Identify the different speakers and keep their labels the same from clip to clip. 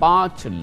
Speaker 1: 5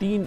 Speaker 1: 3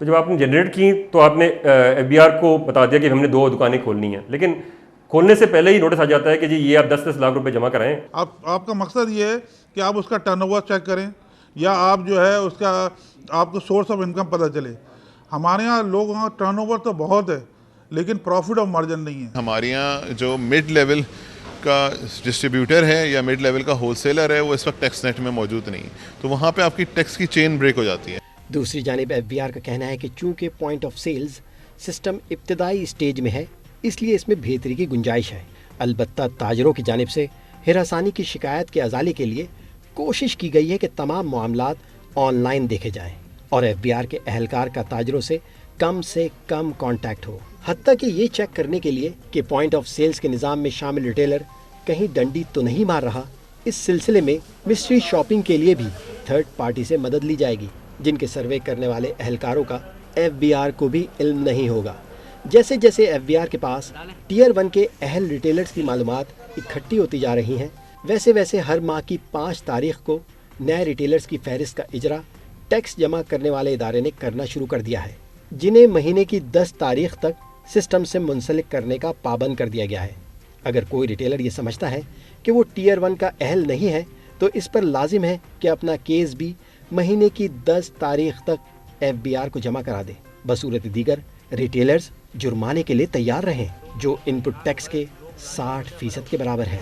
Speaker 2: تو جب آپ نے جنریٹ کی تو آپ نے ایف بی آر کو بتا دیا کہ ہم نے 2 دکانیں کھولنی ہیں، لیکن کھولنے سے پہلے ہی نوٹس آ جاتا ہے کہ جی یہ آپ 10-10 لاکھ روپے جمع کرائیں.
Speaker 3: آپ کا مقصد یہ ہے کہ آپ اس کا ٹرن اوور چیک کریں یا آپ جو ہے اس کا آپ کو سورس آف انکم پتہ چلے. ہمارے یہاں لوگوں کا ٹرن اوور تو بہت ہے لیکن پروفٹ اور مارجن نہیں ہے.
Speaker 4: ہمارے یہاں جو مڈ لیول کا ڈسٹریبیوٹر ہے یا مڈ لیول کا ہول سیلر ہے وہ اس وقت ٹیکس نیٹ میں موجود نہیں، تو وہاں پہ آپ کی ٹیکس کی چین بریک ہو جاتی ہے.
Speaker 5: دوسری جانب ایف بی آر کا کہنا ہے کہ چونکہ پوائنٹ آف سیلز سسٹم ابتدائی سٹیج میں ہے اس لیے اس میں بہتری کی گنجائش ہے. البتہ تاجروں کی جانب سے ہراسانی کی شکایت کے ازالے کے لیے کوشش کی گئی ہے کہ تمام معاملات آن لائن دیکھے جائیں اور ایف بی آر کے اہلکار کا تاجروں سے کم کانٹیکٹ ہو، حتیٰ کہ یہ چیک کرنے کے لیے کہ پوائنٹ آف سیلز کے نظام میں شامل ریٹیلر کہیں ڈنڈی تو نہیں مار رہا. اس سلسلے میں مسٹری شاپنگ کے لیے بھی تھرڈ پارٹی سے مدد لی جائے گی جن کے سروے کرنے والے اہلکاروں کا ایف بی آر کو بھی علم نہیں ہوگا. جیسے جیسے ایف بی آر کے پاس ٹیئر 1 کے اہل ریٹیلرز کی معلومات اکٹھی ہوتی جا رہی ہیں، ویسے ویسے ہر ماہ کی 5 تاریخ کو نئے ریٹیلرز کی فہرست کا اجرا ٹیکس جمع کرنے والے ادارے نے کرنا شروع کر دیا ہے، جنہیں مہینے کی 10 تاریخ تک سسٹم سے منسلک کرنے کا پابند کر دیا گیا ہے. اگر کوئی ریٹیلر یہ سمجھتا ہے کہ وہ ٹیئر 1 کا اہل نہیں ہے تو اس پر لازم ہے کہ اپنا کیس بھی مہینے کی 10 تاریخ تک ایف بی آر کو جمع کرا دے. بصورت دیگر ریٹیلرز جرمانے کے لیے تیار رہیں جو ان پٹ ٹیکس کے 60% کے برابر ہے.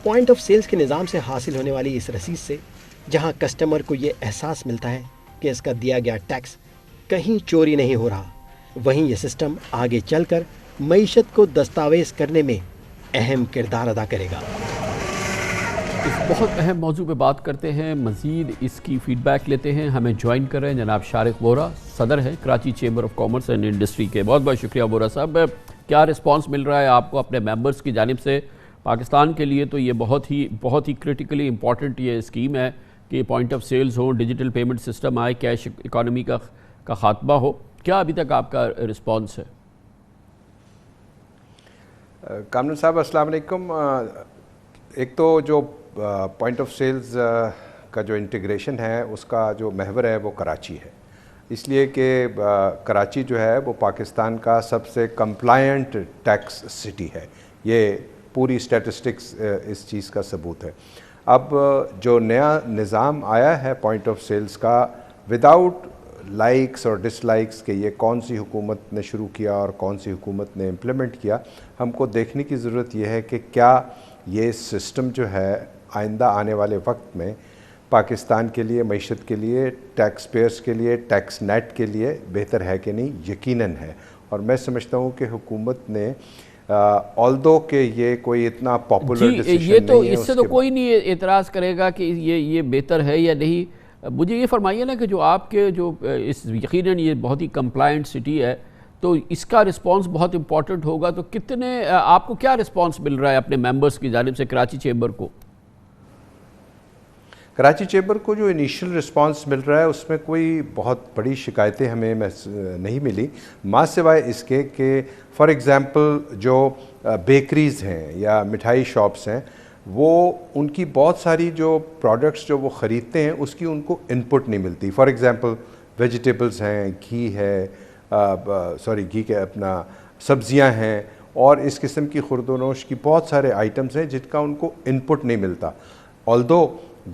Speaker 5: پوائنٹ آف سیلز کے نظام سے حاصل ہونے والی اس رسید سے جہاں کسٹمر کو یہ احساس ملتا ہے کہ اس کا دیا گیا ٹیکس کہیں چوری نہیں ہو رہا، وہیں یہ سسٹم آگے چل کر معیشت کو دستاویز کرنے میں اہم کردار ادا کرے گا.
Speaker 1: اس بہت اہم موضوع پہ بات کرتے ہیں، مزید اس کی فیڈ بیک لیتے ہیں. ہمیں جوائن کر رہے ہیں جناب شارق وورا، صدر ہیں Karachi chamber of commerce and industry کے. بہت بہت شکریہ وورا صاحب. کیا رسپانس مل رہا ہے آپ کو اپنے ممبرز کی جانب سے؟ پاکستان کے لیے تو یہ بہت ہی کرٹیکلی امپورٹنٹ یہ اسکیم ہے کہ پوائنٹ آف سیلز ہوں، ڈیجیٹل پیمنٹ سسٹم آئے، کیش اکانومی کا خاتمہ ہو. کیا ابھی تک آپ کا رسپانس ہے؟
Speaker 6: کامران صاحب السلام علیکم. ایک تو جو پوائنٹ آف سیلز کا جو انٹیگریشن ہے اس کا جو محور ہے وہ کراچی ہے، اس لیے کہ کراچی جو ہے وہ پاکستان کا سب سے کمپلائنٹ ٹیکس سٹی ہے. یہ پوری اسٹیٹسٹکس اس چیز کا ثبوت ہے. اب جو نیا نظام آیا ہے پوائنٹ آف سیلز کا، وداؤٹ لائکس اور ڈس لائکس کہ یہ کون سی حکومت نے شروع کیا اور کون سی حکومت نے امپلیمنٹ کیا، ہم کو دیکھنے کی ضرورت یہ ہے کہ کیا یہ سسٹم جو ہے آئندہ آنے والے وقت میں پاکستان کے لیے، معیشت کے لیے، ٹیکس پیئرس کے لیے، ٹیکس نیٹ کے لیے بہتر ہے کہ نہیں. یقیناً ہے. اور میں سمجھتا ہوں کہ حکومت نے آلدو کہ یہ کوئی اتنا پاپولر ڈیسیشن
Speaker 1: یہ تو
Speaker 6: نہیں ہے،
Speaker 1: اس سے تو کوئی نہیں اعتراض کرے گا کہ یہ بہتر ہے یا نہیں. مجھے یہ فرمائیے نا کہ جو آپ کے جو اس یقیناً یہ بہت ہی کمپلائنٹ سٹی ہے تو اس کا رسپانس بہت امپورٹنٹ ہوگا، تو کتنے آپ کو کیا رسپانس مل رہا ہے اپنے ممبرز کی جانب سے کراچی چیمبر کو؟
Speaker 6: کراچی چیمبر کو جو انیشل رسپانس مل رہا ہے اس میں کوئی بہت بڑی شکایتیں ہمیں نہیں ملی، ماں سوائے اس کے کہ فار ایگزامپل جو بیکریز ہیں یا مٹھائی شاپس ہیں، وہ ان کی بہت ساری جو پروڈکٹس جو وہ خریدتے ہیں اس کی ان کو ان پٹ نہیں ملتی. فار ایگزامپل ویجیٹیبلز ہیں، گھی ہے، گھی کے اپنا سبزیاں ہیں اور اس قسم کی خورد و نوش کی بہت سارے آئٹمز ہیں جن کا ان کو ان پٹ نہیں ملتا. آلدو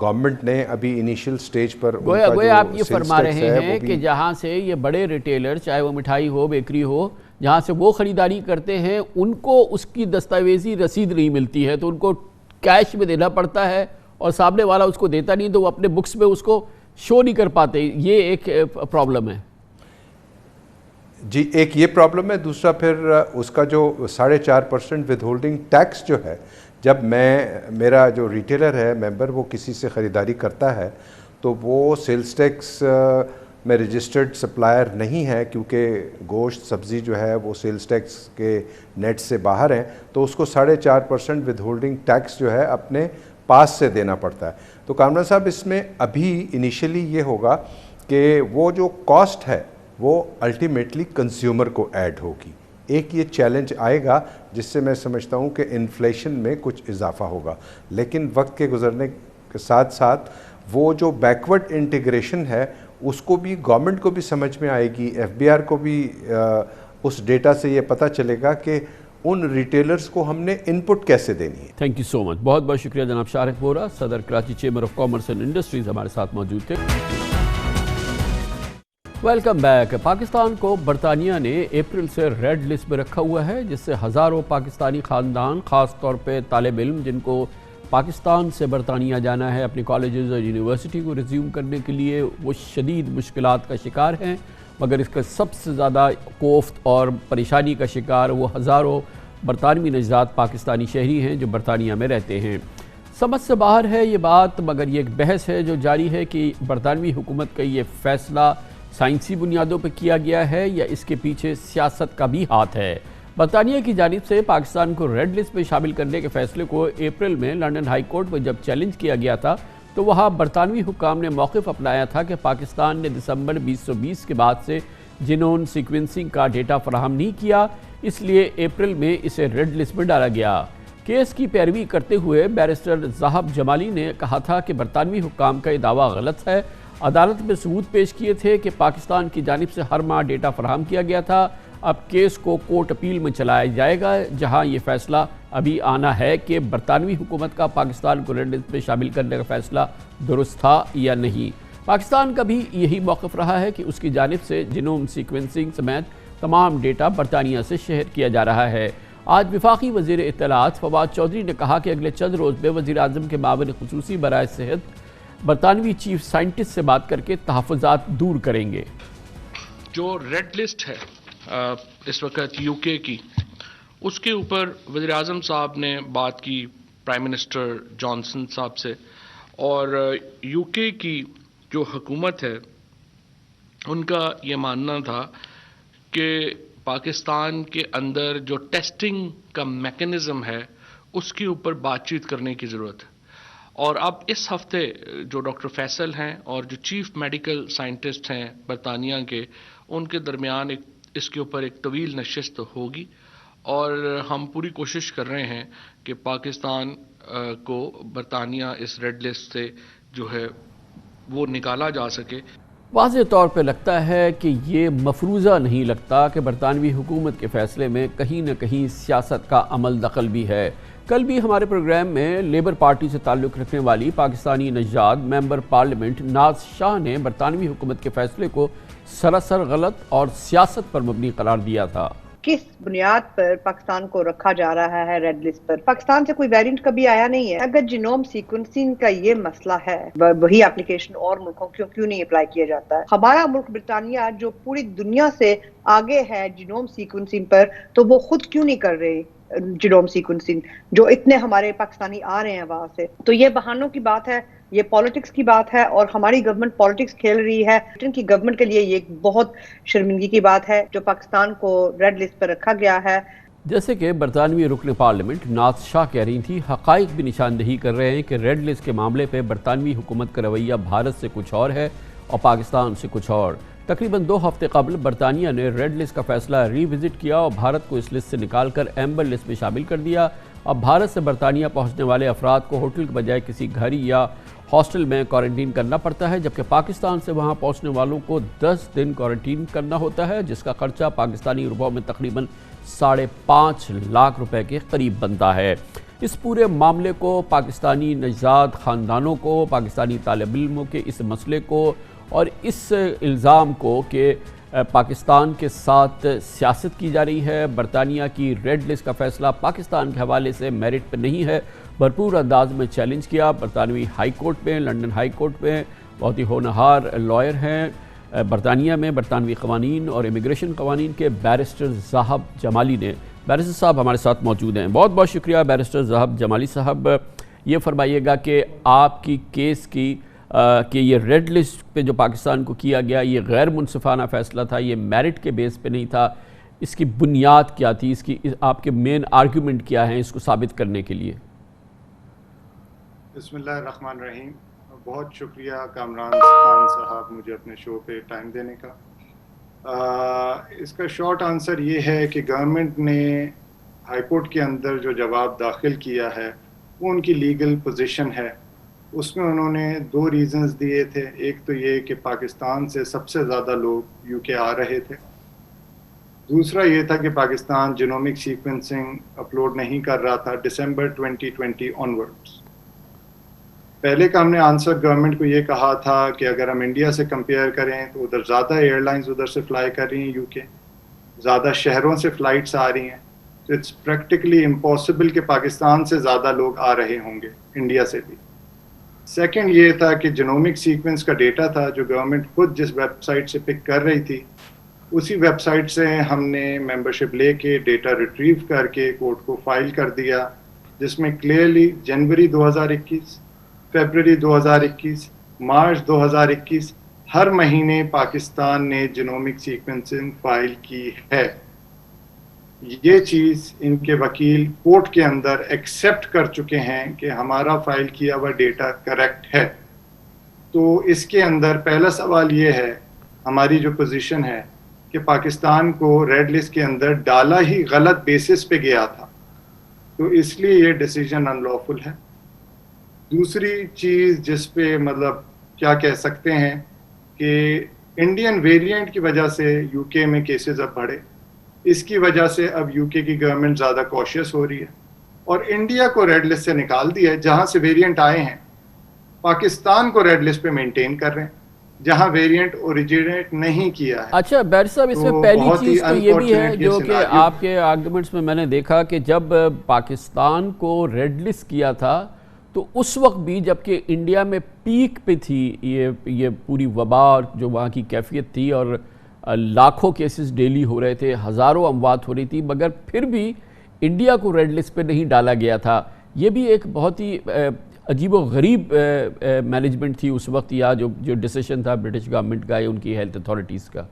Speaker 6: گورنمنٹ نے ابھی انیشل سٹیج پر
Speaker 1: گویا آپ یہ فرما رہے ہیں کہ جہاں سے یہ بڑے ریٹیلر چاہے وہ مٹھائی ہو، بیکری ہو، جہاں سے وہ خریداری کرتے ہیں ان کو اس کی دستاویزی رسید نہیں ملتی ہے تو ان کو کیش میں دینا پڑتا ہے اور سامنے والا اس کو دیتا نہیں تو وہ اپنے بکس میں اس کو شو نہیں کر پاتے. یہ ایک پرابلم ہے.
Speaker 6: جی ایک یہ پرابلم ہے. دوسرا پھر اس کا جو 4.5% ود ہولڈنگ ٹیکس جو ہے، جب میرا جو ریٹیلر ہے ممبر وہ کسی سے خریداری کرتا ہے تو وہ سیلز ٹیکس میں رجسٹرڈ سپلائر نہیں ہے کیونکہ گوشت سبزی جو ہے وہ سیلز ٹیکس کے نیٹ سے باہر ہیں، تو اس کو 4.5% ود ہولڈنگ ٹیکس جو ہے اپنے پاس سے دینا پڑتا ہے. تو کامران صاحب اس میں ابھی انیشلی یہ ہوگا کہ وہ جو کاسٹ ہے وہ الٹیمیٹلی کنزیومر کو ایڈ ہوگی. ایک یہ چیلنج آئے گا جس سے میں سمجھتا ہوں کہ انفلیشن میں کچھ اضافہ ہوگا، لیکن وقت کے گزرنے کے ساتھ ساتھ وہ جو بیکورڈ انٹیگریشن ہے اس کو بھی گورنمنٹ کو بھی سمجھ میں آئے گی, FBR کو بھی اس ڈیٹا سے یہ پتہ چلے گا کہ ان ریٹیلرز کو ہم نے ان پٹ کیسے دینی ہے.
Speaker 1: تھینک یو سو مچ. بہت بہت شکریہ جناب شارق وورا, صدر Karachi chamber of commerce and industries ہمارے ساتھ موجود تھے. Welcome back. پاکستان کو برطانیہ نے اپریل سے ریڈ لسٹ میں رکھا ہوا ہے, جس سے ہزاروں پاکستانی خاندان, خاص طور پہ طالب علم جن کو پاکستان سے برطانیہ جانا ہے اپنی کالجز اور یونیورسٹی کو ریزیوم کرنے کے لیے, وہ شدید مشکلات کا شکار ہیں. مگر اس کا سب سے زیادہ کوفت اور پریشانی کا شکار وہ ہزاروں برطانوی نژاد پاکستانی شہری ہیں جو برطانیہ میں رہتے ہیں. سمجھ سے باہر ہے یہ بات, مگر یہ ایک بحث ہے جو جاری ہے کہ برطانوی حکومت کا یہ فیصلہ سائنسی بنیادوں پہ کیا گیا ہے یا اس کے پیچھے سیاست کا بھی ہاتھ ہے. برطانیہ کی جانب سے پاکستان کو ریڈ لسٹ میں شامل کرنے کے فیصلے کو اپریل میں لنڈن ہائی کورٹ میں جب چیلنج کیا گیا تھا تو وہاں برطانوی حکام نے موقف اپنایا تھا کہ پاکستان نے دسمبر 2020 کے بعد سے جینوم سیکوینسنگ کا ڈیٹا فراہم نہیں کیا, اس لیے اپریل میں اسے ریڈ لسٹ میں ڈالا گیا. کیس کی پیروی کرتے ہوئے بیرسٹر ذہب جمالی نے کہا تھا کہ برطانوی حکام کا یہ دعویٰ غلط ہے. عدالت میں ثبوت پیش کیے تھے کہ پاکستان کی جانب سے ہر ماہ ڈیٹا فراہم کیا گیا تھا. اب کیس کو کورٹ اپیل میں چلایا جائے گا, جہاں یہ فیصلہ ابھی آنا ہے کہ برطانوی حکومت کا پاکستان کو ریڈ لسٹ میں شامل کرنے کا فیصلہ درست تھا یا نہیں. پاکستان کا بھی یہی موقف رہا ہے کہ اس کی جانب سے جینوم سیکوینسنگ سمیت تمام ڈیٹا برطانیہ سے شیئر کیا جا رہا ہے. آج وفاقی وزیر اطلاعات فواد چودھری نے کہا کہ اگلے چند روز میں وزیر اعظم کے معاون خصوصی برائے صحت برطانوی چیف سائنٹسٹ سے بات کر کے تحفظات دور کریں گے.
Speaker 7: جو ریڈ لسٹ ہے اس وقت یو کے کی, اس کے اوپر وزیر اعظم صاحب نے بات کی پرائم منسٹر جانسن صاحب سے, اور یو کے کی جو حکومت ہے ان کا یہ ماننا تھا کہ پاکستان کے اندر جو ٹیسٹنگ کا میکانزم ہے اس کے اوپر بات چیت کرنے کی ضرورت ہے. اور اب اس ہفتے جو ڈاکٹر فیصل ہیں اور جو چیف میڈیکل سائنٹسٹ ہیں برطانیہ کے, ان کے درمیان اس کے اوپر ایک طویل نشست ہوگی, اور ہم پوری کوشش کر رہے ہیں کہ پاکستان کو برطانیہ اس ریڈ لسٹ سے جو ہے وہ نکالا جا سکے.
Speaker 1: واضح طور پہ لگتا ہے کہ یہ مفروضہ نہیں لگتا کہ برطانوی حکومت کے فیصلے میں کہیں نہ کہیں سیاست کا عمل دخل بھی ہے. کل بھی ہمارے پروگرام میں لیبر پارٹی سے تعلق رکھنے والی پاکستانی نژاد ممبر پارلیمنٹ ناز شاہ نے برطانوی حکومت کے فیصلے کو سراسر غلط اور سیاست پر مبنی قرار دیا تھا.
Speaker 8: کس بنیاد پر پاکستان کو رکھا جا رہا ہے ریڈ لسٹ پر؟ پاکستان سے کوئی ویرینٹ کبھی آیا نہیں ہے. اگر جینوم سیکوینسنگ کا یہ مسئلہ ہے, وہی اپلیکیشن اور ملکوں کیوں نہیں اپلائی کیا جاتا ہے؟ ہمارا ملک برطانیہ جو پوری دنیا سے آگے ہے جینوم سیکوینسنگ پر, تو وہ خود کیوں نہیں کر رہے جینوم سیکوینسنگ جو اتنے ہمارے پاکستانی آ رہے ہیں وہاں سے؟ تو یہ بہانوں کی بات ہے, یہ پالیٹکس کی بات ہے, اور ہماری گورنمنٹ پالیٹکس کھیل رہی ہے. برٹن کی گورنمنٹ کے لیے یہ ایک بہت شرمندگی کی بات ہے جو پاکستان کو ریڈ لسٹ پر رکھا گیا ہے.
Speaker 1: جیسے کہ برطانوی رکن پارلیمنٹ ناز شاہ کہہ رہی تھی, حقائق بھی نشاندہی کر رہے ہیں کہ ریڈ لسٹ کے معاملے پہ برطانوی حکومت کا رویہ بھارت سے کچھ اور ہے اور پاکستان سے کچھ اور. تقریباً 2 ہفتے قبل برطانیہ نے ریڈ لسٹ کا فیصلہ ری وزٹ کیا اور بھارت کو اس لسٹ سے نکال کر ایمبر لسٹ میں شامل کر دیا. اب بھارت سے برطانیہ پہنچنے والے افراد کو ہوٹل کے بجائے کسی گھر یا ہاسٹل میں کوارنٹین کرنا پڑتا ہے, جبکہ پاکستان سے وہاں پہنچنے والوں کو 10 دن کوارنٹین کرنا ہوتا ہے, جس کا خرچہ پاکستانی روپوں میں تقریباً 5.5 لاکھ روپے کے قریب بنتا ہے. اس پورے معاملے کو, پاکستانی نژاد خاندانوں کو, پاکستانی طالب علموں کے اس مسئلے کو اور اس الزام کو کہ پاکستان کے ساتھ سیاست کی جا رہی ہے, برطانیہ کی ریڈ لسٹ کا فیصلہ پاکستان کے حوالے سے میرٹ پہ نہیں ہے, بھرپور انداز میں چیلنج کیا. برطانوی ہائی کورٹ میں, لنڈن ہائی کورٹ میں بہت ہی ہونہار لائر ہیں برطانیہ میں, برطانوی قوانین اور امیگریشن قوانین کے بیرسٹر ذہب جمالی نے. بیرسٹر صاحب ہمارے ساتھ موجود ہیں. بہت بہت شکریہ بیرسٹر ذہب جمالی صاحب. یہ فرمائیے گا کہ آپ کی کیس کی کہ یہ ریڈ لسٹ پہ جو پاکستان کو کیا گیا یہ غیر منصفانہ فیصلہ تھا, یہ میرٹ کے بیس پہ نہیں تھا, اس کی بنیاد کیا تھی, اس کی آپ کے مین آرگیومنٹ کیا ہیں اس کو ثابت کرنے کے لیے؟
Speaker 9: بسم اللہ الرحمن الرحیم. بہت شکریہ کامران خان صاحب مجھے اپنے شو پہ ٹائم دینے کا. اس کا شارٹ آنسر یہ ہے کہ گورنمنٹ نے ہائی کورٹ کے اندر جو جواب داخل کیا ہے وہ ان کی لیگل پوزیشن ہے, اس میں انہوں نے 2 ریزنز دیے تھے. ایک تو یہ کہ پاکستان سے سب سے زیادہ لوگ یو کے آ رہے تھے. دوسرا یہ تھا کہ پاکستان جینومک سیکوینسنگ اپلوڈ نہیں کر رہا تھا ڈسمبر 2020 آنورڈس. پہلے کا ہم نے آنسر گورنمنٹ کو یہ کہا تھا کہ اگر ہم انڈیا سے کمپیئر کریں تو ادھر زیادہ ایئر لائنز ادھر سے فلائی کر رہی ہیں یو کے, زیادہ شہروں سے فلائٹس آ رہی ہیں, تو اٹس پریکٹیکلی امپاسبل کہ پاکستان سے زیادہ لوگ آ رہے ہوں گے انڈیا سے بھی. سیکنڈ یہ تھا کہ جینومک سیکوینس کا ڈیٹا تھا جو گورنمنٹ خود جس ویب سائٹ سے پک کر رہی تھی, اسی ویب سائٹ سے ہم نے ممبرشپ لے کے ڈیٹا ریٹریو کر کے کورٹ کو فائل کر دیا, جس میں کلیئرلی جنوری 2021, فیبرری 2021, مارچ 2021 ہر مہینے پاکستان نے جینومک سیکوینسنگ فائل کی ہے. یہ چیز ان کے وکیل کورٹ کے اندر ایکسیپٹ کر چکے ہیں کہ ہمارا فائل کیا ہوا ڈیٹا کریکٹ ہے. تو اس کے اندر پہلا سوال یہ ہے, ہماری جو پوزیشن ہے کہ پاکستان کو ریڈ لسٹ کے اندر ڈالا ہی غلط بیسس پہ گیا تھا, تو اس لیے یہ ڈیسیجن ان لافل ہے. دوسری چیز جس پہ مطلب کیا کہہ سکتے ہیں کہ انڈین ویریئنٹ کی وجہ سے یو کے میں کیسز اب بڑھے, اس کی وجہ سے اب یو کے کی گورنمنٹ زیادہ کوشیس ہو رہی ہے اور انڈیا کو ریڈ لسٹ سے نکال دیا ہے. جہاں سے ویریئنٹ آئے ہیں پاکستان کو ریڈ لسٹ پہ مینٹین کر رہے ہیں جہاں ویریئنٹ اوریجنیٹ نہیں کیا ہے.
Speaker 1: اچھا بیر صاحب, اس میں پہلی چیز تو یہ بھی ہے جو کہ آپ کے آرگومنٹس میں نے دیکھا کہ جب پاکستان کو ریڈ لسٹ کیا تھا تو اس وقت بھی جبکہ انڈیا میں پیک پہ تھی یہ پوری وبا جو وہاں کی کیفیت تھی اور لاکھوں کیسز ڈیلی ہو رہے تھے, ہزاروں اموات ہو رہی تھی, مگر پھر بھی انڈیا کو ریڈ لسٹ پہ نہیں ڈالا گیا تھا. یہ بھی ایک بہت ہی عجیب و غریب مینجمنٹ تھی اس وقت, یا جو ڈیسیشن تھا برٹش گورنمنٹ کا یا ان کی ہیلتھ اتھارٹیز کا.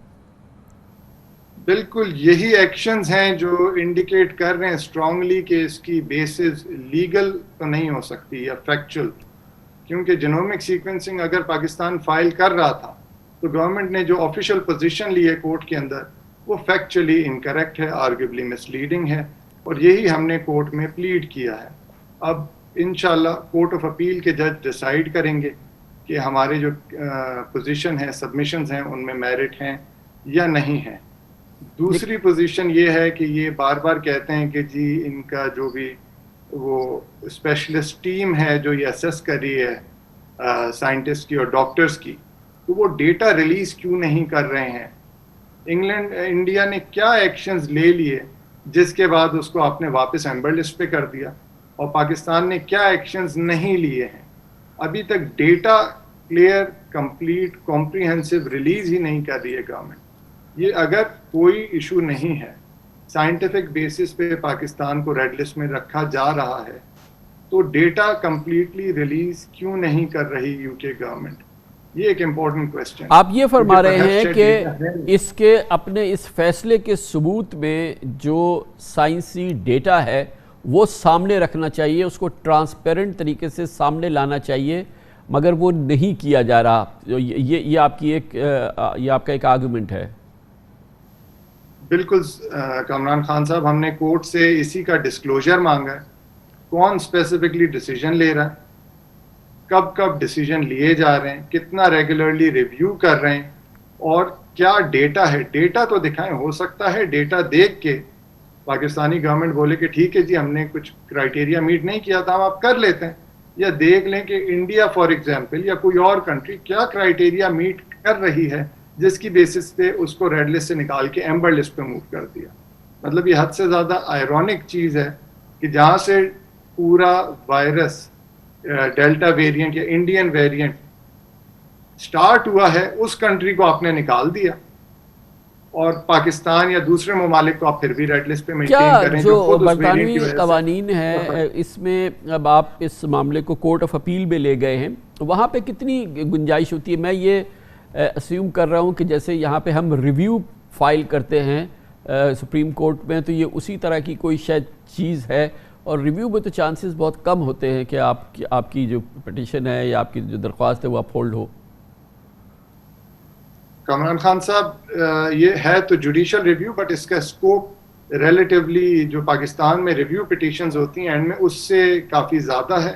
Speaker 9: بالکل یہی ایکشنز ہیں جو انڈیکیٹ کر رہے ہیں اسٹرانگلی کہ اس کی بیسز لیگل تو نہیں ہو سکتی یا فیکچول, کیونکہ جینومک سیکوینسنگ اگر پاکستان فائل کر رہا تھا تو گورنمنٹ نے جو آفیشیل پوزیشن لی ہے کورٹ کے اندر وہ فیکچولی انکریکٹ ہے, آرگیبلی مس لیڈنگ ہے, اور یہی ہم نے کورٹ میں پلیڈ کیا ہے. اب انشاءاللہ کورٹ آف اپیل کے جج ڈیسائیڈ کریں گے کہ ہمارے جو پوزیشن ہیں, سبمیشنز ہیں, ان میں میرٹ ہیں یا نہیں ہیں. دوسری پوزیشن یہ ہے کہ یہ بار بار کہتے ہیں کہ جی ان کا جو بھی وہ اسپیشلسٹ ٹیم ہے جو یہ اسیس کر رہی ہے سائنٹسٹ کی اور ڈاکٹرز کی, تو وہ ڈیٹا ریلیز کیوں نہیں کر رہے ہیں. انڈیا نے کیا ایکشنز لے لیے جس کے بعد اس کو آپ نے واپس ایمبر لسٹ پہ کر دیا, اور پاکستان نے کیا ایکشنز نہیں لیے ہیں. ابھی تک data clear, complete, comprehensive release ہی نہیں کر رہی ہے گورنمنٹ. یہ اگر کوئی ایشو نہیں ہے, سائنٹیفک بیسس پہ پاکستان کو ریڈ لسٹ میں رکھا جا رہا ہے, تو ڈیٹا کمپلیٹلی ریلیز کیوں نہیں کر رہی یو کے گورنمنٹ؟ یہ ایک امپورٹنٹ کوسچن.
Speaker 1: آپ یہ فرما رہے ہیں کہ اس کے اپنے اس فیصلے کے ثبوت میں جو سائنسی ڈیٹا ہے وہ سامنے رکھنا چاہیے, اس کو ٹرانسپیرنٹ طریقے سے سامنے لانا چاہیے, مگر وہ نہیں کیا جا رہا. یہ آپ کی یہ آپ کا ایک آرگومنٹ ہے.
Speaker 9: بالکل کامران خان صاحب, ہم نے کورٹ سے اسی کا ڈسکلوجر مانگا ہے. کون اسپیسیفکلی ڈیسیجن لے رہا ہے, کب کب ڈیسیجن لیے جا رہے ہیں, کتنا ریگولرلی ریویو کر رہے ہیں, اور کیا ڈیٹا ہے. ڈیٹا تو دکھائیں. ہو سکتا ہے ڈیٹا دیکھ کے پاکستانی گورنمنٹ بولے کہ ٹھیک ہے جی ہم نے کچھ کرائٹیریا میٹ نہیں کیا تھا, ہم آپ کر لیتے ہیں, یا دیکھ لیں کہ انڈیا فار ایگزامپل یا کوئی اور کنٹری کیا کرائٹیریا میٹ کر رہی ہے جس کی بیسس پہ اس کو ریڈ لسٹ سے نکال کے ایمبر لسٹ پہ موو کر دیا. مطلب یہ حد سے زیادہ آئرونک چیز ہے کہ جہاں سے پورا وائرس ڈیلٹا ویریئنٹ یا انڈین ویریئنٹ سٹارٹ ہوا ہے اس کنٹری کو آپ نے نکال دیا, اور پاکستان یا دوسرے ممالک کو آپ پھر بھی ریڈ لسٹ پہ مینٹین کریں.
Speaker 1: جو برطانوی قوانین ہیں اس میں اب آپ اس معاملے کو کورٹ آف اپیل میں لے گئے ہیں, وہاں پہ کتنی گنجائش ہوتی ہے؟ میں یہ اسیوم کر رہا ہوں کہ جیسے یہاں پہ ہم ریویو فائل کرتے ہیں سپریم کورٹ میں, تو یہ اسی طرح کی کوئی شاید چیز ہے, اور ریویو میں تو چانسز بہت کم ہوتے ہیں کہ آپ کی جو پٹیشن ہے یا آپ کی جو درخواست ہے وہ اپہولڈ ہو.
Speaker 9: کامران خان صاحب, یہ ہے تو جوڈیشل ریویو, بٹ اس کا اسکوپ ریلیٹیولی جو پاکستان میں ریویو پٹیشنز ہوتی ہیں اینڈ میں اس سے کافی زیادہ ہے.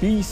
Speaker 1: 20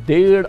Speaker 1: $1.5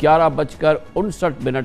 Speaker 1: 11:59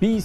Speaker 1: 20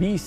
Speaker 1: 20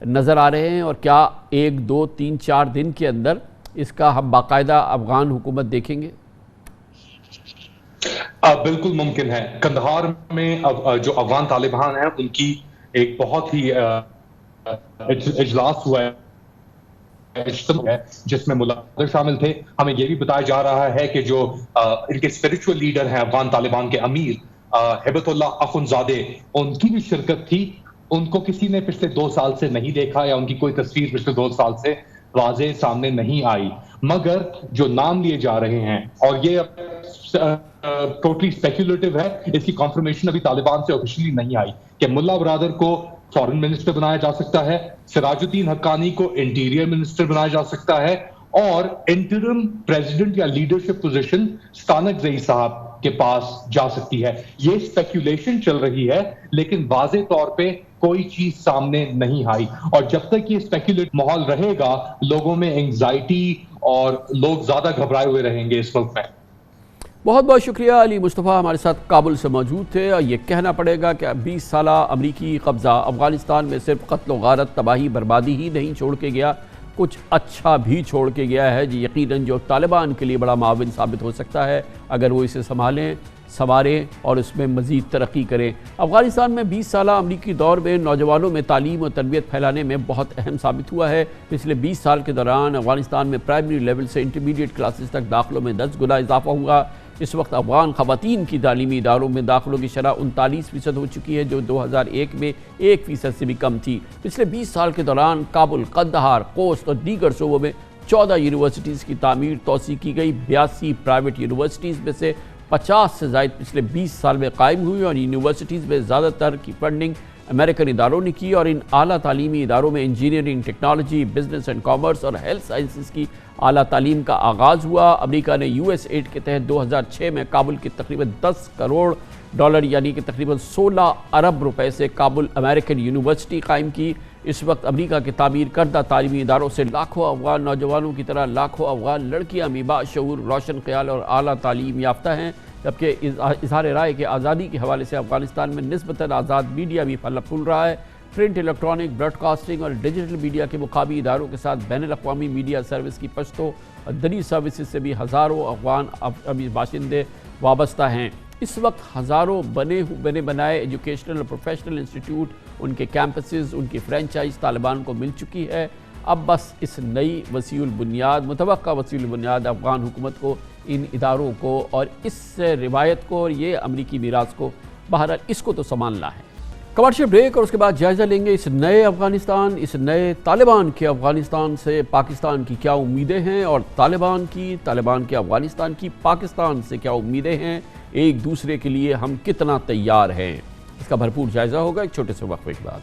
Speaker 1: نظر آ رہے ہیں، اور کیا 1 2 3 4 دن کے اندر اس کا ہم باقاعدہ افغان حکومت دیکھیں گے؟
Speaker 10: بالکل ممکن ہے. قندھار میں جو افغان طالبان ہیں ان کی ایک بہت ہی اجلاس ہوا ہے جس میں ملا قادر شامل تھے. ہمیں یہ بھی بتایا جا رہا ہے کہ جو ان کے اسپرچول لیڈر ہیں افغان طالبان کے امیر ہیبت اللہ اخنزادے، ان کی بھی شرکت تھی. ان کو کسی نے پچھلے 2 سال سے نہیں دیکھا یا ان کی کوئی تصویر پچھلے 2 سال سے واضح سامنے نہیں آئی، مگر جو نام لیے جا رہے ہیں، اور یہ ٹوٹلی اسپیکولیٹو ہے، اس کی کنفرمیشن ابھی طالبان سے آفیشلی نہیں آئی، کہ ملا برادر کو فارن منسٹر بنایا جا سکتا ہے، سراج الدین حقانی کو انٹیریئر منسٹر بنایا جا سکتا ہے، اور انٹرم پریزیڈنٹ یا لیڈرشپ پوزیشن ستانک زئی صاحب کے پاس جا سکتی ہے. یہ اسپیکولیشن چل رہی ہے لیکن واضح طور پہ کوئی چیز سامنے نہیں آئی، اور جب تک یہ اسپیکولیٹ ماحول رہے گا لوگوں میں انگزائٹی اور لوگ زیادہ گھبرائے ہوئے رہیں گے اس وقت میں.
Speaker 1: بہت بہت شکریہ. علی مصطفیٰ ہمارے ساتھ کابل سے موجود تھے. یہ کہنا پڑے گا کہ 20 سالہ امریکی قبضہ افغانستان میں صرف قتل و غارت، تباہی، بربادی ہی نہیں چھوڑ کے گیا، کچھ اچھا بھی چھوڑ کے گیا ہے، یقیناً جو طالبان کے لیے بڑا معاون ثابت ہو سکتا ہے اگر وہ اسے سنبھاریں اور اس میں مزید ترقی کریں. افغانستان میں 20 سالہ امریکی دور میں نوجوانوں میں تعلیم اور تربیت پھیلانے میں بہت اہم ثابت ہوا ہے. پچھلے 20 سال کے دوران افغانستان میں پرائمری لیول سے انٹرمیڈیٹ کلاسز تک داخلوں میں 10 گنا اضافہ ہوا. اس وقت افغان خواتین کی تعلیمی اداروں میں داخلوں کی شرح 39% ہو چکی ہے، جو 2001 میں 1% سے بھی کم تھی. پچھلے 20 سال کے دوران کابل، قندھار، خوست اور دیگر صوبوں میں 14 یونیورسٹیز کی تعمیر توسیع کی گئی. 82 پرائیویٹ یونیورسٹیز میں سے 50 سے زائد پچھلے 20 سال میں قائم ہوئی، اور یونیورسٹیز میں زیادہ تر کی فنڈنگ امریکن اداروں نے کی، اور ان اعلیٰ تعلیمی اداروں میں engineering, technology, business and commerce اور ہیلتھ سائنسز کی اعلیٰ تعلیم کا آغاز ہوا. امریکہ نے US8 کے تحت 2006 میں کابل کی تقریباً $10 کروڑ یعنی کہ تقریباً 16 ارب روپے سے کابل امریکن یونیورسٹی قائم کی. اس وقت امریکہ کے تعمیر کردہ تعلیمی اداروں سے لاکھوں افغان نوجوانوں کی طرح لاکھوں افغان لڑکیاں بھی باشعور، روشن خیال اور اعلیٰ تعلیم یافتہ ہیں. جبکہ اظہار رائے کے آزادی کے حوالے سے افغانستان میں نسبتاً آزاد میڈیا بھی پھل پھول رہا ہے. پرنٹ، الیکٹرانک، براڈ کاسٹنگ اور ڈیجیٹل میڈیا کے مقامی اداروں کے ساتھ بین الاقوامی میڈیا سروس کی پشتو اور دری سروسز سے بھی ہزاروں افغان باشندے وابستہ ہیں. اس وقت ہزاروں بنے بنائے ایجوکیشنل اور پروفیشنل انسٹیٹیوٹ، ان کے کیمپسز، ان کی فرینچائز طالبان کو مل چکی ہے. اب بس اس نئی متوقع وسیع البنیاد افغان حکومت کو ان اداروں کو اور اس روایت کو اور یہ امریکی میراث کو بہرحال اس کو تو سنبھالنا ہے. کمرشل بریک اور اس کے بعد جائزہ لیں گے اس نئے افغانستان، اس نئے طالبان کے افغانستان سے پاکستان کی کیا امیدیں ہیں، اور طالبان کے افغانستان کی پاکستان سے کیا امیدیں ہیں، ایک دوسرے کے لیے ہم کتنا تیار ہیں. اس کا بھرپور جائزہ ہوگا ایک چھوٹے سے وقفے کے بعد.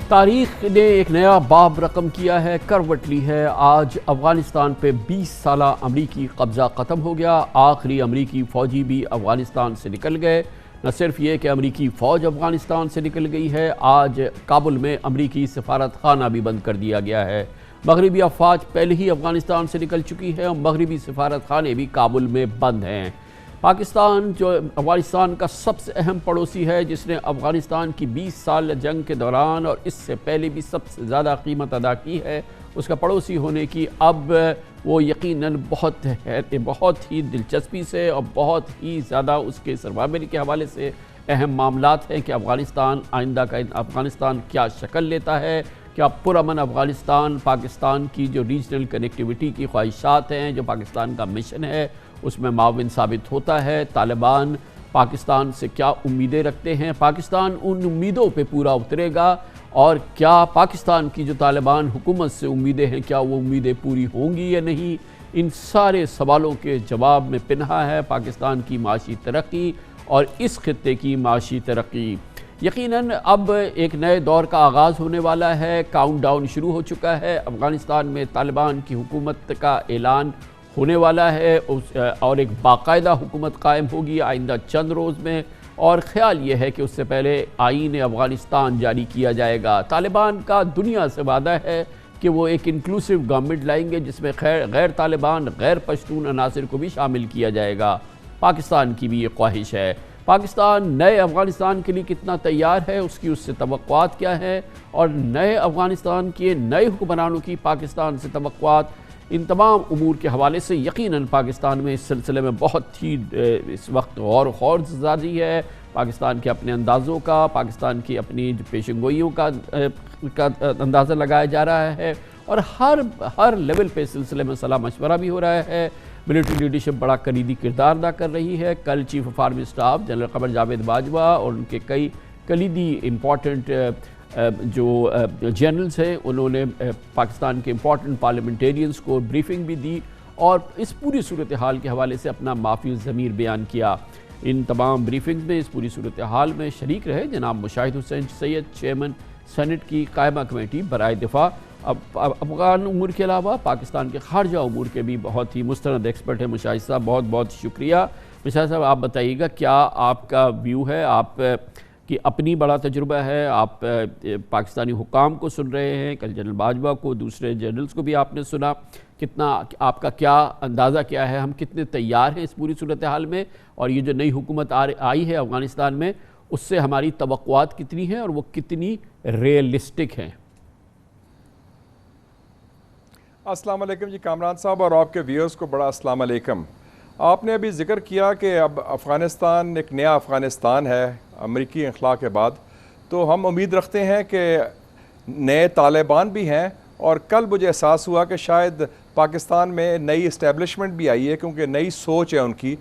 Speaker 1: تاریخ نے ایک نیا باب رقم کیا ہے، کروٹ لی ہے. آج افغانستان پہ 20 سالہ امریکی قبضہ ختم ہو گیا. آخری امریکی فوجی بھی افغانستان سے نکل گئے. نہ صرف یہ کہ امریکی فوج افغانستان سے نکل گئی ہے، آج کابل میں امریکی سفارت خانہ بھی بند کر دیا گیا ہے. مغربی افواج پہلے ہی افغانستان سے نکل چکی ہے اور مغربی سفارت خانے بھی کابل میں بند ہیں. پاکستان جو افغانستان کا سب سے اہم پڑوسی ہے، جس نے افغانستان کی 20 سال جنگ کے دوران اور اس سے پہلے بھی سب سے زیادہ قیمت ادا کی ہے، اس کا پڑوسی ہونے کی اب وہ یقیناً بہت ہی دلچسپی سے اور بہت ہی زیادہ اس کے سروائیول کے حوالے سے اہم معاملات ہیں کہ افغانستان آئندہ کا افغانستان کیا شکل لیتا ہے. کیا پرامن افغانستان پاکستان کی جو ریجنل کنیکٹیویٹی کی خواہشات ہیں، جو پاکستان کا مشن ہے، اس میں معاون ثابت ہوتا ہے. طالبان پاکستان سے کیا امیدیں رکھتے ہیں، پاکستان ان امیدوں پہ پورا اترے گا، اور کیا پاکستان کی جو طالبان حکومت سے امیدیں ہیں کیا وہ امیدیں پوری ہوں گی یا نہیں. ان سارے سوالوں کے جواب میں پنہا ہے پاکستان کی معاشی ترقی اور اس خطے کی معاشی ترقی. یقیناً اب ایک نئے دور کا آغاز ہونے والا ہے. کاؤنٹ ڈاؤن شروع ہو چکا ہے. افغانستان میں طالبان کی حکومت کا اعلان ہونے والا ہے اور ایک باقاعدہ حکومت قائم ہوگی آئندہ چند روز میں، اور خیال یہ ہے کہ اس سے پہلے آئین افغانستان جاری کیا جائے گا. طالبان کا دنیا سے وعدہ ہے کہ وہ ایک انکلوسیو گورنمنٹ لائیں گے جس میں غیر طالبان، غیر پشتون عناصر کو بھی شامل کیا جائے گا. پاکستان کی بھی یہ خواہش ہے. پاکستان نئے افغانستان کے لیے کتنا تیار ہے، اس سے توقعات کیا ہے، اور نئے افغانستان کے نئے حکمرانوں کی پاکستان سے توقعات، ان تمام امور کے حوالے سے یقیناً پاکستان میں اس سلسلے میں بہت ہی اس وقت غور و خوض زیادہ ہے۔ پاکستان کے اپنے اندازوں کا، پاکستان کی اپنی پیشن گوئیوں کا اندازہ لگایا جا رہا ہے، اور ہر لیول پہ سلسلے میں صلاح مشورہ بھی ہو رہا ہے۔ ملٹری لیڈرشپ بڑا کلیدی کردار ادا کر رہی ہے۔ کل chief of army staff general Qamar Javed Bajwa اور ان کے کئی کلیدی امپورٹنٹ جو جنرلز ہیں، انہوں نے پاکستان کے امپورٹنٹ پارلیمنٹیرینز کو بریفنگ بھی دی اور اس پوری صورتحال کے حوالے سے اپنا معافی الضمیر بیان کیا۔ ان تمام بریفنگز میں اس پوری صورتحال میں شریک رہے جناب مشاہد حسین سید، چیئرمین سینٹ کی قائمہ کمیٹی برائے دفاع۔ افغان امور کے علاوہ پاکستان کے خارجہ امور کے بھی بہت ہی مستند ایکسپرٹ ہیں مشاہد صاحب، بہت بہت شکریہ۔ مشاہد صاحب آپ بتائیے گا کیا آپ کا ویو ہے، آپ کی اپنی بڑا تجربہ ہے، آپ پاکستانی حکام کو سن رہے ہیں، کل جنرل باجوہ کو، دوسرے جنرلز کو بھی آپ نے سنا، کتنا آپ کا کیا اندازہ کیا ہے، ہم کتنے تیار ہیں اس پوری صورتحال میں، اور یہ جو نئی حکومت آئی ہے افغانستان میں اس سے ہماری توقعات کتنی ہیں اور وہ کتنی ریئلسٹک ہیں؟
Speaker 11: السلام علیکم جی کامران صاحب اور آپ کے ویورز کو بڑا السلام علیکم۔ آپ نے ابھی ذکر کیا کہ اب افغانستان ایک نیا افغانستان ہے امریکی انخلاء کے بعد، تو ہم امید رکھتے ہیں کہ نئے طالبان بھی ہیں، اور کل مجھے احساس ہوا کہ شاید پاکستان میں نئی اسٹیبلشمنٹ بھی آئی ہے، کیونکہ نئی سوچ ہے ان کی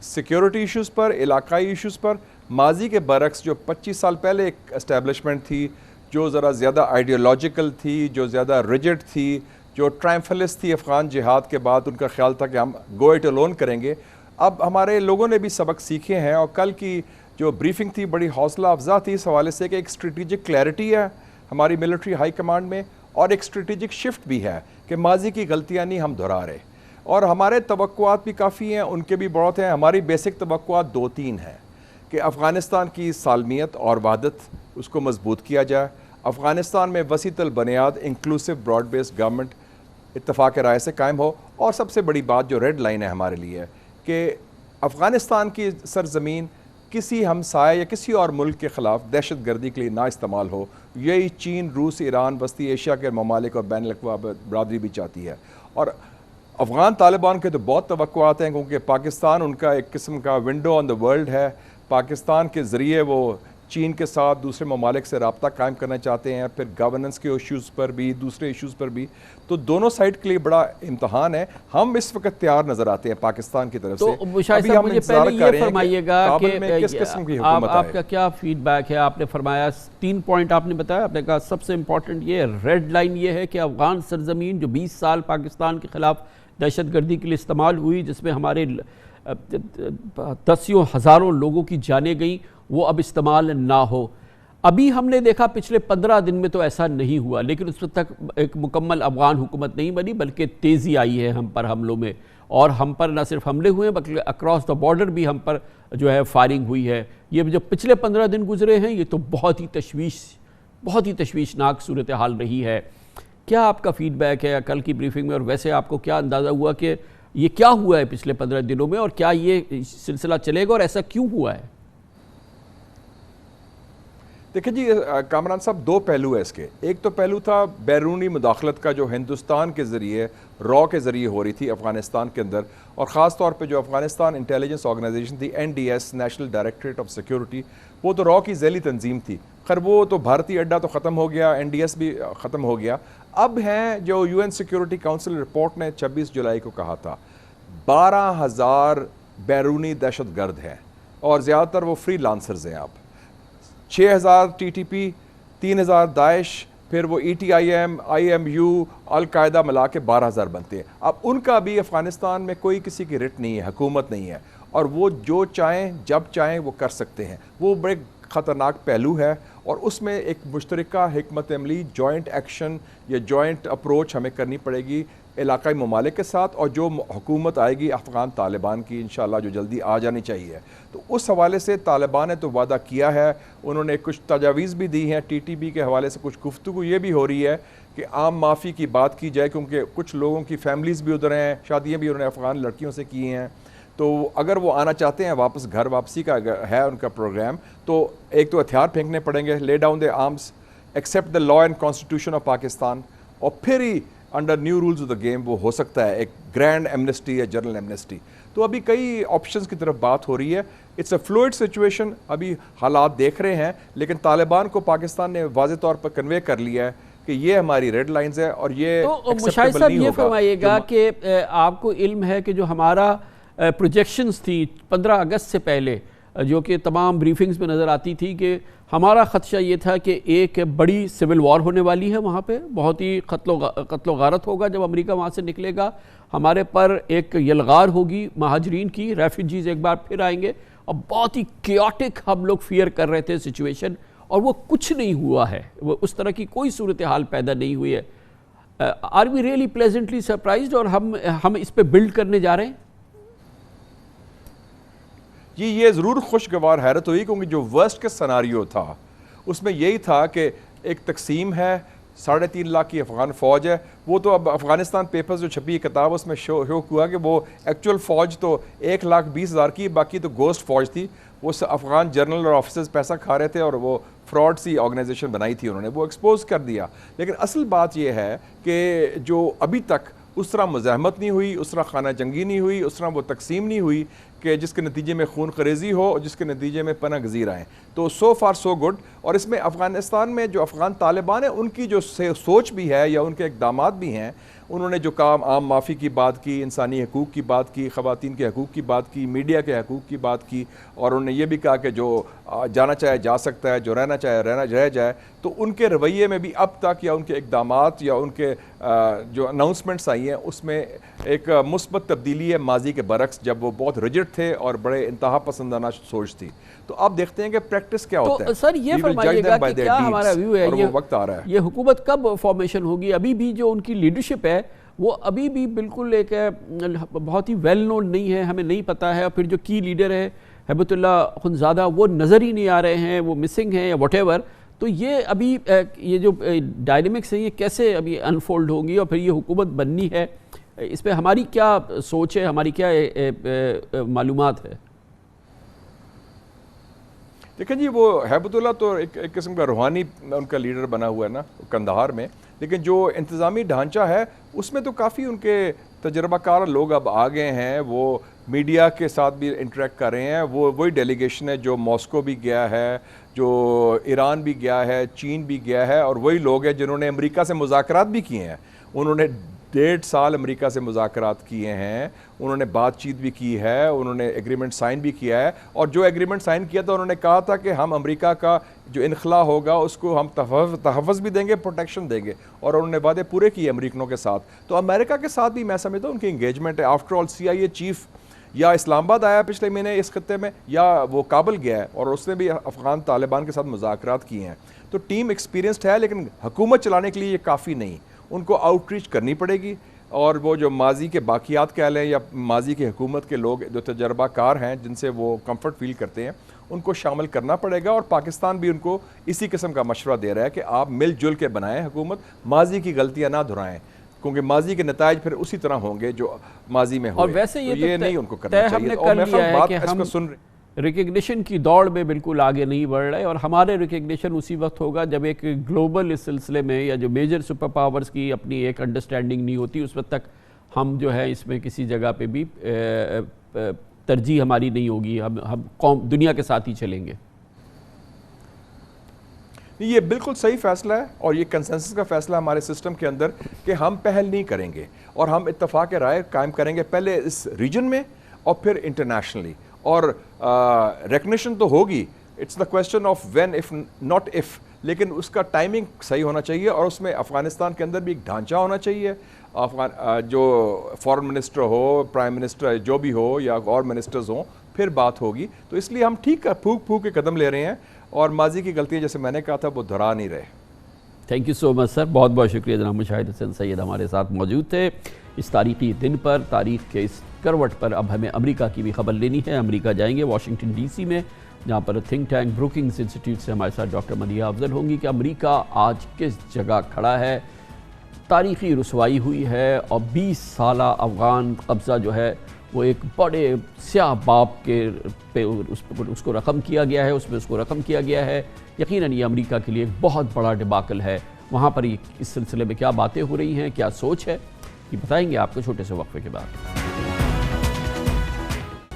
Speaker 11: سیکیورٹی ایشوز پر، علاقائی ایشوز پر۔ ماضی کے برعکس جو 25 سال پہلے ایک اسٹیبلشمنٹ تھی جو ذرا زیادہ آئیڈیولوجیکل تھی، جو زیادہ ریجڈ تھی، جو ٹرائمفلس تھی افغان جہاد کے بعد، ان کا خیال تھا کہ ہم گو اٹ الون کریں گے، اب ہمارے لوگوں نے بھی سبق سیکھے ہیں، اور کل کی جو بریفنگ تھی بڑی حوصلہ افزا تھی اس حوالے سے کہ ایک اسٹریٹجک کلیئرٹی ہے ہماری ملٹری ہائی کمانڈ میں، اور ایک اسٹریٹجک شفٹ بھی ہے کہ ماضی کی غلطیاں نہیں ہم دہرا رہے، اور ہمارے توقعات بھی کافی ہیں، ان کے بھی بہت ہیں۔ ہماری بیسک توقعات 2-3 ہیں کہ افغانستان کی سالمیت اور وحدت اس کو مضبوط کیا جائے، افغانستان میں وسیع البنیاد انکلوسیو براڈ بیسڈ گورنمنٹ اتفاق رائے سے قائم ہو، اور سب سے بڑی بات جو ریڈ لائن ہے ہمارے لیے کہ افغانستان کی سرزمین کسی ہمسائے یا کسی اور ملک کے خلاف دہشت گردی کے لیے نہ استعمال ہو۔ یہی چین، روس، ایران، وسطی ایشیا کے ممالک اور بین الاقوامی برادری بھی چاہتی ہے، اور افغان طالبان کے تو بہت توقعات ہیں، کیونکہ پاکستان ان کا ایک قسم کا ونڈو آن دا ورلڈ ہے۔ پاکستان کے ذریعے وہ چین کے ساتھ دوسرے ممالک سے رابطہ قائم کرنا چاہتے ہیں، پھر گورننس کے ایشوز پر بھی، دوسرے ایشوز پر بھی، تو دونوں سائڈ کے لیے بڑا امتحان ہے۔ ہم اس وقت تیار نظر آتے ہیں پاکستان کی طرف سے۔
Speaker 1: تو مشاہد صاحب مجھے پہلے یہ فرمائیے گا کہ آپ کا کیا فیڈ بیک ہے؟ آپ نے فرمایا 3 پوائنٹ آپ نے بتایا، آپ نے کہا سب سے امپورٹنٹ یہ ریڈ لائن یہ ہے کہ افغان سرزمین جو 20 سال پاکستان کے خلاف دہشت گردی کے لیے استعمال ہوئی، جس میں ہمارے 10 ہزاروں لوگوں کی جانیں گئیں، وہ اب استعمال نہ ہو۔ ابھی ہم نے دیکھا پچھلے 15 دن میں تو ایسا نہیں ہوا، لیکن اس وقت تک ایک مکمل افغان حکومت نہیں بنی، بلکہ تیزی آئی ہے ہم پر حملوں میں، اور ہم پر نہ صرف حملے ہوئے ہیں بلکہ اکراس دا بارڈر بھی ہم پر جو ہے فائرنگ ہوئی ہے۔ یہ جو پچھلے 15 دن گزرے ہیں یہ تو بہت ہی تشویشناک صورتحال رہی ہے۔ کیا آپ کا فیڈ بیک ہے کل کی بریفنگ میں، اور ویسے آپ کو کیا اندازہ ہوا کہ یہ کیا ہوا ہے پچھلے 15 دنوں میں، اور کیا یہ سلسلہ چلے گا، اور ایسا کیوں ہوا ہے؟
Speaker 11: دیکھیں جی کامران صاحب، 2 پہلو ہے اس کے۔ ایک تو پہلو تھا بیرونی مداخلت کا جو ہندوستان کے ذریعے را کے ذریعے ہو رہی تھی افغانستان کے اندر، اور خاص طور پہ جو افغانستان انٹیلیجنس آرگنائزیشن تھی NDS national directorate of security, وہ تو را کی ذیلی تنظیم تھی، خیر وہ تو بھارتی اڈا تو ختم ہو گیا، NDS بھی ختم ہو گیا۔ اب ہیں جو UN سیکیورٹی کاؤنسل رپورٹ نے 26 جولائی کو کہا تھا 12,000 بیرونی دہشت گرد ہیں، اور زیادہ تر وہ فری لانسرز ہیں۔ آپ 6,000 TTP، 3,000 داعش، پھر وہ ETIM، IMU، القاعدہ ملا کے 12,000 بنتے ہیں۔ اب ان کا بھی افغانستان میں کوئی کسی کی رٹ نہیں ہے، حکومت نہیں ہے، اور وہ جو چاہیں جب چاہیں وہ کر سکتے ہیں۔ وہ بڑے خطرناک پہلو ہے، اور اس میں ایک مشترکہ حکمت عملی، جوائنٹ ایکشن یا جوائنٹ اپروچ ہمیں کرنی پڑے گی علاقائی ممالک کے ساتھ، اور جو حکومت آئے گی افغان طالبان کی انشاءاللہ جو جلدی آ جانی چاہیے۔ تو اس حوالے سے طالبان نے تو وعدہ کیا ہے، انہوں نے کچھ تجاویز بھی دی ہیں، TTP کے حوالے سے کچھ گفتگو یہ بھی ہو رہی ہے کہ عام معافی کی بات کی جائے، کیونکہ کچھ لوگوں کی فیملیز بھی ادھر ہیں، شادیاں بھی انہوں نے افغان لڑکیوں سے کی ہیں۔ تو اگر وہ آنا چاہتے ہیں واپس گھر واپسی کا ہے ان کا پروگرام، تو ایک تو ہتھیار پھینکنے پڑیں گے، lay down the arms, accept the law and constitution of Pakistan, اور پھر ہی under new rules of the game وہ ہو سکتا ہے ایک گرینڈ ایمنسٹی یا جنرل ایمنسٹی. تو ابھی کئی آپشنز کی طرف بات ہو رہی ہے. اٹس اے فلوئڈ سچویشن، ابھی حالات دیکھ رہے ہیں، لیکن طالبان کو پاکستان نے واضح طور پر کنوے کر لیا ہے کہ یہ ہماری ریڈ لائنز ہے اور یہ
Speaker 1: تو مشاہد صاحب یہ فرمائیے گا کہ آپ کو علم ہے کہ جو ہمارا پروجیکشنز تھی 15 اگست سے پہلے، جو کہ تمام بریفنگز میں نظر آتی تھی، کہ ہمارا خدشہ یہ تھا کہ ایک بڑی سول وار ہونے والی ہے وہاں پہ، بہت ہی قتل و غارت ہوگا جب امریکہ وہاں سے نکلے گا، ہمارے پر ایک یلغار ہوگی مہاجرین کی، ریفیوجیز ایک بار پھر آئیں گے، اور بہت ہی کیوٹک ہم لوگ فیئر کر رہے تھے سچویشن، اور وہ کچھ نہیں ہوا ہے، وہ اس طرح کی کوئی صورتحال پیدا نہیں ہوئی ہے. Are we really pleasantly surprised, اور ہم اس پہ بلڈ کرنے جا رہے ہیں؟
Speaker 11: جی یہ ضرور خوشگوار حیرت ہوئی، کیونکہ جو ورسٹ کے سناریو تھا اس میں یہی تھا کہ ایک تقسیم ہے، 3.5 لاکھ کی افغان فوج ہے. وہ تو اب افغانستان پیپرز جو چھپی کتاب اس میں شو ہوا کہ وہ ایکچول فوج تو 1,20,000 کی، باقی تو گوسٹ فوج تھی. وہ افغان جنرل اور آفیسرز پیسہ کھا رہے تھے اور وہ فراڈ سی آرگنائزیشن بنائی تھی، انہوں نے وہ ایکسپوز کر دیا. لیکن اصل بات یہ ہے کہ جو ابھی تک اس طرح مزاحمت نہیں ہوئی، اس طرح خانہ جنگی نہیں ہوئی، اس طرح وہ تقسیم نہیں ہوئی کہ جس کے نتیجے میں خون خریزی ہو اور جس کے نتیجے میں پناہ گزیر آئیں. تو سو فار سو گڈ. اور اس میں افغانستان میں جو افغان طالبان ہیں ان کی جو سوچ بھی ہے یا ان کے اقدامات بھی ہیں، انہوں نے جو کام عام معافی کی بات کی، انسانی حقوق کی بات کی، خواتین کے حقوق کی بات کی، میڈیا کے حقوق کی بات کی، اور انہوں نے یہ بھی کہا کہ جو جانا چاہے جا سکتا ہے، جو رہنا چاہے رہ جائے. تو ان کے رویے میں بھی اب تک یا ان کے اقدامات یا ان کے جو اناؤنسمنٹس آئی ہیں اس میں ایک مثبت تبدیلی ہے ماضی کے برعکس، جب وہ بہت رجڈ تھے اور بڑے انتہا پسندانہ سوچ تھی. تو اب دیکھتے ہیں کہ پریکٹس کیا ہوتا ہے.
Speaker 1: تو سر یہ فرمائیے گا کہ کیا ہمارا ویو ہے،
Speaker 11: یہ وقت آ رہا ہے،
Speaker 1: یہ حکومت کب فارمیشن ہوگی؟ ابھی بھی جو ان کی لیڈرشپ ہے وہ ابھی بھی بالکل ایک بہت ہی ویل نون نہیں ہے، ہمیں نہیں پتہ ہے. اور پھر جو کی لیڈر ہے ہیبت اللہ خنزادہ، وہ نظر ہی نہیں آ رہے ہیں، وہ مسنگ ہیں یا واٹ ایور. تو یہ ابھی یہ جو ڈائنامکس ہیں یہ کیسے ابھی انفولڈ ہوں گی، اور پھر یہ حکومت بننی ہے، اس پہ ہماری کیا سوچ ہے، ہماری کیا معلومات ہے؟
Speaker 11: دیکھیں جی، وہ ہیبت اللہ تو ایک قسم کا روحانی ان کا لیڈر بنا ہوا ہے نا قندھار میں، لیکن جو انتظامی ڈھانچہ ہے اس میں تو کافی ان کے تجربہ کار لوگ اب آ گئے ہیں. وہ میڈیا کے ساتھ بھی انٹریکٹ کر رہے ہیں. وہی ڈیلیگیشن ہے جو ماسکو بھی گیا ہے، جو ایران بھی گیا ہے، چین بھی گیا ہے، اور وہی لوگ ہیں جنہوں نے امریکہ سے مذاکرات بھی کیے ہیں. انہوں نے 1.5 سال امریکہ سے مذاکرات کیے ہیں، انہوں نے بات چیت بھی کی ہے، انہوں نے ایگریمنٹ سائن بھی کیا ہے. اور جو ایگریمنٹ سائن کیا تھا انہوں نے کہا تھا کہ ہم امریکہ کا جو انخلا ہوگا اس کو ہم تحفظ بھی دیں گے، پروٹیکشن دیں گے، اور انہوں نے وعدے پورے کیے امریکنوں کے ساتھ. تو امریکہ کے ساتھ بھی میں سمجھتا ہوں ان کی انگیجمنٹ ہے. آفٹر آل CIA چیف یا اسلام آباد آیا پچھلے مہینے اس خطے میں، یا وہ کابل گیا ہے اور اس نے بھی افغان طالبان کے ساتھ مذاکرات کیے ہیں. تو ٹیم ایکسپیرینسڈ ہے، لیکن حکومت چلانے کے لیے یہ کافی نہیں. ان کو آؤٹ ریچ کرنی پڑے گی، اور وہ جو ماضی کے باقیات کہہ لیں یا ماضی کی حکومت کے لوگ جو تجربہ کار ہیں جن سے وہ کمفرٹ فیل کرتے ہیں، ان کو شامل کرنا پڑے گا. اور پاکستان بھی ان کو اسی قسم کا مشورہ دے رہا ہے کہ آپ مل جل کے بنائیں حکومت، ماضی کی غلطیاں نہ دہرائیں، کیونکہ ماضی کے نتائج پھر اسی طرح ہوں گے جو ماضی میں ہوئے.
Speaker 1: اور ویسے یہ
Speaker 11: نہیں ان کو کرنا چاہیے.
Speaker 1: اور میں بات اس کو سن رہے ریکگنیشن کی دوڑ میں بالکل آگے نہیں بڑھ رہے، اور ہمارے ریکگنیشن اسی وقت ہوگا جب ایک گلوبل اس سلسلے میں یا جو میجر سپر پاورز کی اپنی ایک انڈرسٹینڈنگ نہیں ہوتی، اس وقت تک ہم جو ہے اس میں کسی جگہ پہ بھی ترجیح ہماری نہیں ہوگی، ہم قوم دنیا کے ساتھ ہی چلیں گے.
Speaker 11: یہ بالکل صحیح فیصلہ ہے، اور یہ کنسنسس کا فیصلہ ہمارے سسٹم کے اندر کہ ہم پہل نہیں کریں گے اور ہم اتفاق رائے قائم کریں گے، پہلے اس ریجن میں اور پھر انٹرنیشنلی. اور ریکگنیشن تو ہوگی، it's the question of when if not if, لیکن اس کا ٹائمنگ صحیح ہونا چاہیے. اور اس میں افغانستان کے اندر بھی ایک ڈھانچہ ہونا چاہیے. جو فارن منسٹر ہو، پرائم منسٹر جو بھی ہو، یا اور منسٹرز ہوں، پھر بات ہوگی. تو اس لیے ہم ٹھیک پھونک کے قدم لے رہے ہیں، اور ماضی کی غلطیاں جیسے میں نے کہا تھا وہ دہرا نہیں رہے.
Speaker 1: تھینک یو سو مچ سر، بہت بہت شکریہ. جناب مشاہد حسین سید ہمارے ساتھ موجود تھے اس تاریخی دن پر، تاریخ کے اس کروٹ پر. اب ہمیں امریکہ کی بھی خبر لینی ہے. امریکہ جائیں گے واشنگٹن DC میں، جہاں پر تھنک ٹینک بروکنگز انسٹیٹیوٹ سے ہمارے ساتھ ڈاکٹر مدیحہ افضل ہوں گی کہ امریکہ آج کس جگہ کھڑا ہے. تاریخی رسوائی ہوئی ہے، اور 20 سالہ افغان قبضہ جو ہے وہ ایک بڑے سیاہ باب کے پہ اس کو رقم کیا گیا ہے، اس میں اس کو رقم کیا گیا ہے. یقیناً یہ امریکہ کے لیے ایک بہت بڑا ڈباکل ہے. وہاں پر اس سلسلے میں کیا باتیں ہو رہی ہیں، کیا سوچ ہے، یہ بتائیں گے آپ کو چھوٹے سے وقفے کے بعد.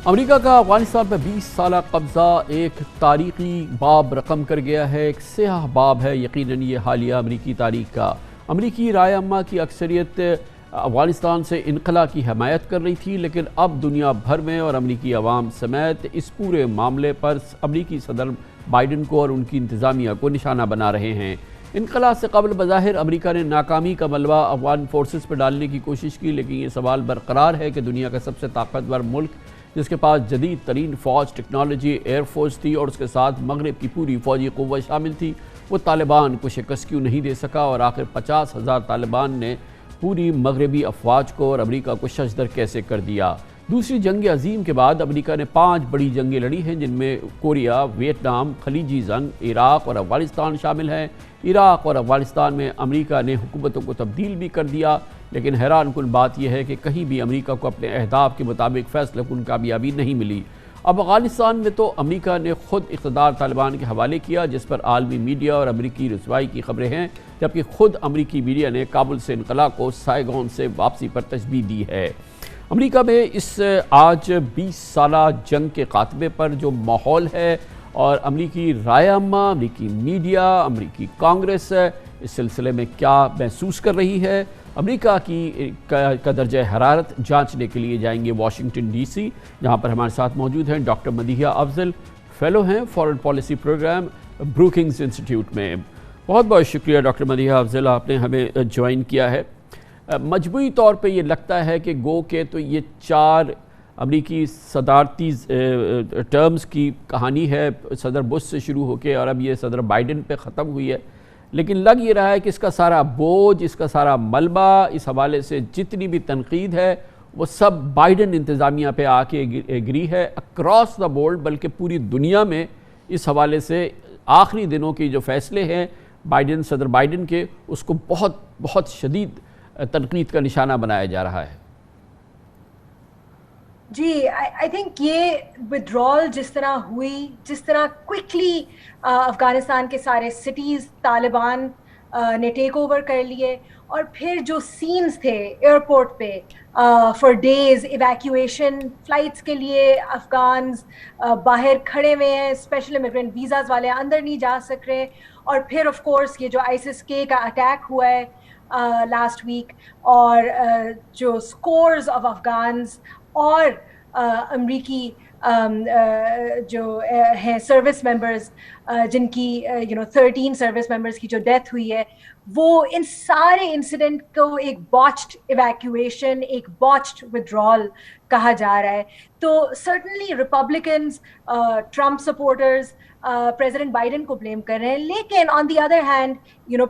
Speaker 1: امریکہ کا افغانستان پر 20 سالہ قبضہ ایک تاریخی باب رقم کر گیا ہے، ایک سیاہ باب ہے یقیناً یہ حالیہ امریکی تاریخ کا. امریکی رائے عامہ کی اکثریت افغانستان سے انخلا کی حمایت کر رہی تھی، لیکن اب دنیا بھر میں اور امریکی عوام سمیت اس پورے معاملے پر امریکی صدر بائیڈن کو اور ان کی انتظامیہ کو نشانہ بنا رہے ہیں. انخلا سے قبل بظاہر امریکہ نے ناکامی کا ملبہ افغان فورسز پر ڈالنے کی کوشش کی، لیکن یہ سوال برقرار ہے کہ دنیا کا سب سے طاقتور ملک جس کے پاس جدید ترین فوج، ٹیکنالوجی، ایئر فورس تھی اور اس کے ساتھ مغرب کی پوری فوجی قوت شامل تھی، وہ طالبان کو شکست کیوں نہیں دے سکا اور آخر 50,000 طالبان نے پوری مغربی افواج کو اور امریکہ کو ششدر کیسے کر دیا. دوسری جنگ عظیم کے بعد امریکہ نے 5 بڑی جنگیں لڑی ہیں، جن میں کوریا، ویتنام، خلیجی جنگ، عراق اور افغانستان شامل ہیں. عراق اور افغانستان میں امریکہ نے حکومتوں کو تبدیل بھی کر دیا، لیکن حیران کن بات یہ ہے کہ کہیں بھی امریکہ کو اپنے اہداف کے مطابق فیصلہ کن کامیابی نہیں ملی. اب افغانستان میں تو امریکہ نے خود اقتدار طالبان کے حوالے کیا، جس پر عالمی میڈیا اور امریکی رسوائی کی خبریں ہیں، جبکہ خود امریکی میڈیا نے کابل سے انخلا کو سائگون سے واپسی پر تشبیہ دی ہے. امریکہ میں اس آج 20 سالہ جنگ کے خاتمے پر جو ماحول ہے اور امریکی رائے عامہ، امریکی میڈیا، امریکی کانگریس اس سلسلے میں کیا محسوس کر رہی ہے، امریکہ کی کا درجہ حرارت جانچنے کے لیے جائیں گے واشنگٹن ڈی سی، جہاں پر ہمارے ساتھ موجود ہیں ڈاکٹر مدیحہ افضل، فیلو ہیں فارن پالیسی پروگرام بروکنگز انسٹیٹیوٹ میں. بہت بہت شکریہ ڈاکٹر مدیحہ افضل، آپ نے ہمیں جوائن کیا ہے. مجموعی طور پہ یہ لگتا ہے کہ گو کہ تو یہ 4 امریکی صدارتی ٹرمز کی کہانی ہے، صدر بش سے شروع ہو کے اور اب یہ صدر بائیڈن پہ ختم ہوئی ہے، لیکن لگ یہ رہا ہے کہ اس کا سارا بوجھ، اس کا سارا ملبہ، اس حوالے سے جتنی بھی تنقید ہے وہ سب بائیڈن انتظامیہ پہ آ کے گری ہے اکراس دا بورڈ، بلکہ پوری دنیا میں اس حوالے سے آخری دنوں کی جو فیصلے ہیں صدر بائیڈن کے، اس کو بہت بہت شدید تنقید کا نشانہ بنایا جا رہا ہے.
Speaker 12: جی آئی تھنک یہ ودرال جس طرح ہوئی، جس طرح کوئکلی افغانستان کے سارے سٹیز طالبان نے ٹیک اوور کر لیے، اور پھر جو سینز تھے ایئرپورٹ پہ فار ڈیز ایویکیویشن فلائٹس کے لیے، افغانز باہر کھڑے ہوئے ہیں، اسپیشل امیگرینٹ ویزاز والے اندر نہیں جا سک رہے، اور پھر آف کورس یہ جو ISIS K کا اٹیک ہوا ہے لاسٹ ویک، اور جو اسکورز آف افغانز اور امریکی جو ہیں سروس ممبرز جن کی 13 سروس ممبرز کی جو ڈیتھ ہوئی ہے، وہ ان سارے انسیڈنٹ کو ایک باچڈ ایویکویشن، ایک باچڈ ودرال کہا جا رہا ہے. تو certainly Republicans, Trump supporters President Biden کو بلیم کر رہے ہیں، لیکن on the other hand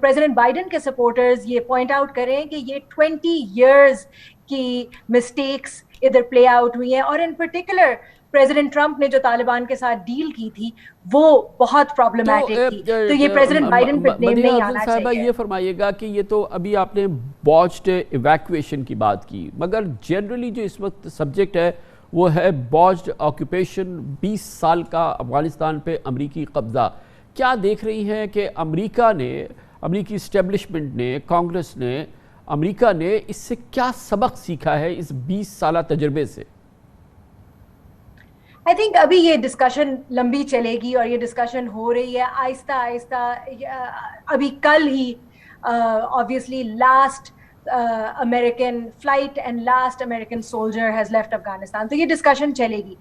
Speaker 12: President Biden کے سپورٹرز یہ پوائنٹ آؤٹ کر رہے ہیں کہ یہ 20 ایئرز کی مسٹیکس ادھر پلے آؤٹ ہوئی ہیں، اور ان پرٹیکولر پریزیڈنٹ ٹرمپ نے جو طالبان کے ساتھ ڈیل کی تھی وہ بہت پرابلمٹک تھی. تو یہ پریزیڈنٹ بائیڈن پہ بلیم نہیں آنا چاہیے.
Speaker 1: یہ فرمائیے گا کہ یہ تو ابھی آپ نے باچڈ ایویکویشن کی بات کی، مگر جنرلی جو اس وقت سبجیکٹ ہے وہ ہے باچڈ آکوپیشن، 20 سال کا افغانستان پہ امریکی قبضہ. کیا دیکھ رہی ہیں کہ امریکہ نے، امریکی اسٹیبلشمنٹ نے، کانگریس نے، امریکہ نے اس سے کیا سبق سیکھا ہے اس 20 سالہ تجربے سے؟
Speaker 12: آئی تھنک ابھی یہ ڈسکشن لمبی چلے گی اور یہ ڈسکشن ہو رہی ہے آہستہ آہستہ. ابھی کل ہی obviously last American flight and last American soldier has left Afghanistan. تو یہ ڈسکشن چلے گی،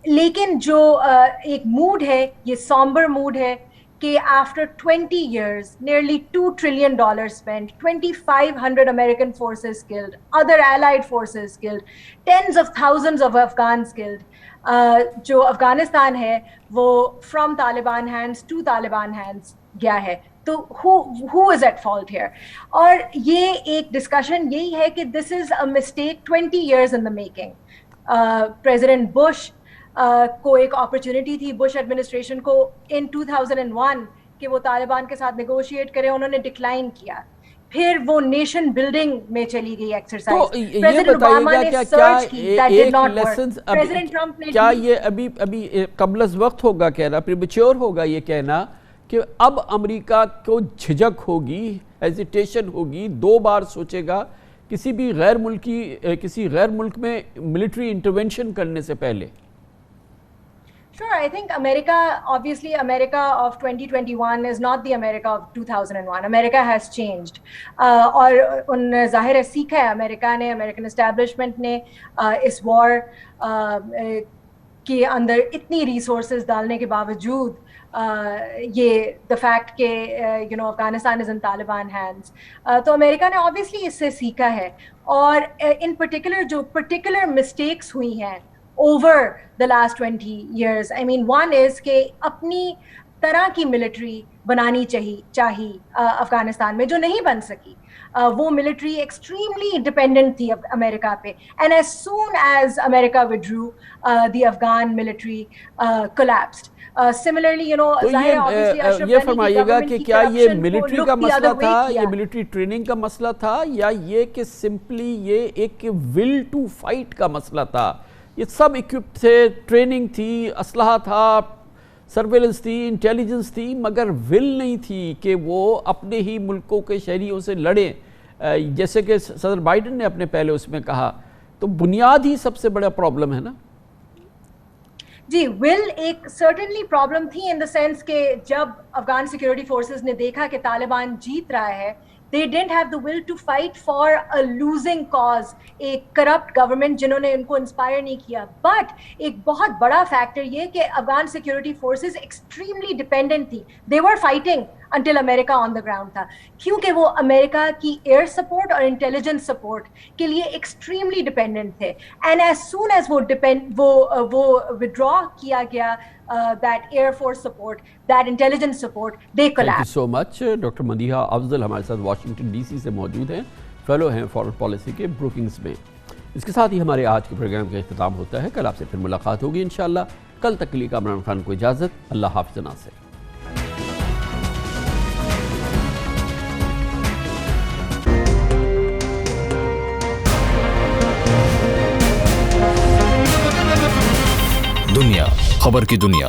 Speaker 12: لیکن جو ایک موڈ ہے، یہ سامبر موڈ ہے کہ after 20 years, nearly $2 trillion spent, 2,500 American forces killed, other allied forces killed, tens of thousands of Afghans killed. جو افغانستان ہے وہ from Taliban hands to Taliban hands گیا ہے. تو who is at fault here? اور یہ ایک ڈسکشن یہی ہے کہ this is a mistake 20 years in the making. President Bush کو ایک اپرچونٹی تھی، بش ایڈمنسٹریشن کو in 2001 کہ وہ طالبان کے ساتھ نیگوشیٹ کریں، انہوں نے ڈکلائن کیا. پھر وہ نیشن بلڈنگ میں چلی گئی ایکسرسائز.
Speaker 1: تو یہ بتائیے گا کیا یہ ابھی قبل از وقت ہوگا کہنا, پریمیچور ہوگا یہ کہنا کہ اب امریکہ کو جھجک ہوگی, ہیزیٹیشن ہوگی, 2 بار سوچے گا کسی غیر ملک میں ملٹری انٹرونشن کرنے سے پہلے؟
Speaker 12: Sure, I think obviously America of 2021 is not the America of 2001. America has changed. اور ان ظاہر ہے سیکھا ہے امریکہ نے, امریکن اسٹیبلشمنٹ نے اس وار کے اندر اتنی ریسورسز ڈالنے کے باوجود یہ the fact کہ Afghanistan is in Taliban hands, تو امریکہ نے obviously اس سے سیکھا ہے. اور in particular جو particular mistakes ہوئی ہیں over the last 20 years, I mean one is کہ اپنی طرح کی ملٹری بنانی چاہیے افغانستان میں, جو نہیں بن سکی. وہ ملٹری ایکسٹریملی ڈپینڈنٹ تھی امریکہ پہ, and as soon as America withdrew, the Afghan military collapsed. Similarly,
Speaker 1: یہ فرمائیے گا کہ کیا یہ ملٹری کا مسئلہ تھا, یہ ملٹری ٹریننگ کا مسئلہ تھا, یا یہ کہ سمپلی یہ ایک ول ٹو فائٹ کا مسئلہ تھا؟ یہ سب اکوپڈ تھے, ٹریننگ تھی, اسلحہ تھا, سرویلنس تھی, انٹیلیجنس تھی, مگر ول نہیں تھی کہ وہ اپنے ہی ملکوں کے شہریوں سے لڑیں, جیسے کہ صدر بائیڈن نے اپنے پہلے اس میں کہا. تو بنیاد ہی سب سے بڑا پرابلم ہے نا.
Speaker 12: جی, ول ایک سرٹنلی پرابلم تھی ان دا سینس کہ جب افغان سیکیورٹی فورسز نے دیکھا کہ طالبان جیت رہا ہے, they didn't have the will to fight for a losing cause, ایک کرپٹ گورنمنٹ جنہوں نے ان کو انسپائر نہیں کیا. بٹ ایک بہت بڑا فیکٹر یہ کہ Afghan security forces extremely dependent تھی. they were fighting until America on the ground تھا, کیونکہ وہ امریکہ کی ایئر سپورٹ اور انٹیلیجنس سپورٹ کے لیے ایکسٹریملی ڈپینڈنٹ تھے. اینڈ ایز سون ایز وہ withdraw کیا گیا that air force support, that intelligence support, they collapsed.
Speaker 1: Thank you so much. Doctor Madiha Afzal ہمارے ساتھ واشنگٹن ڈی سی سے موجود ہیں, فیلو ہیں فارن پالیسی کے بروکنگز میں. اس کے ساتھ ہی ہمارے آج کے پروگرام کا اختتام ہوتا ہے. کل آپ سے پھر ملاقات ہوگی انشاءاللہ. کل تک کے لیے کامران خان کو اجازت. اللہ حافظ ناصر.
Speaker 13: دنیا خبر کی دنیا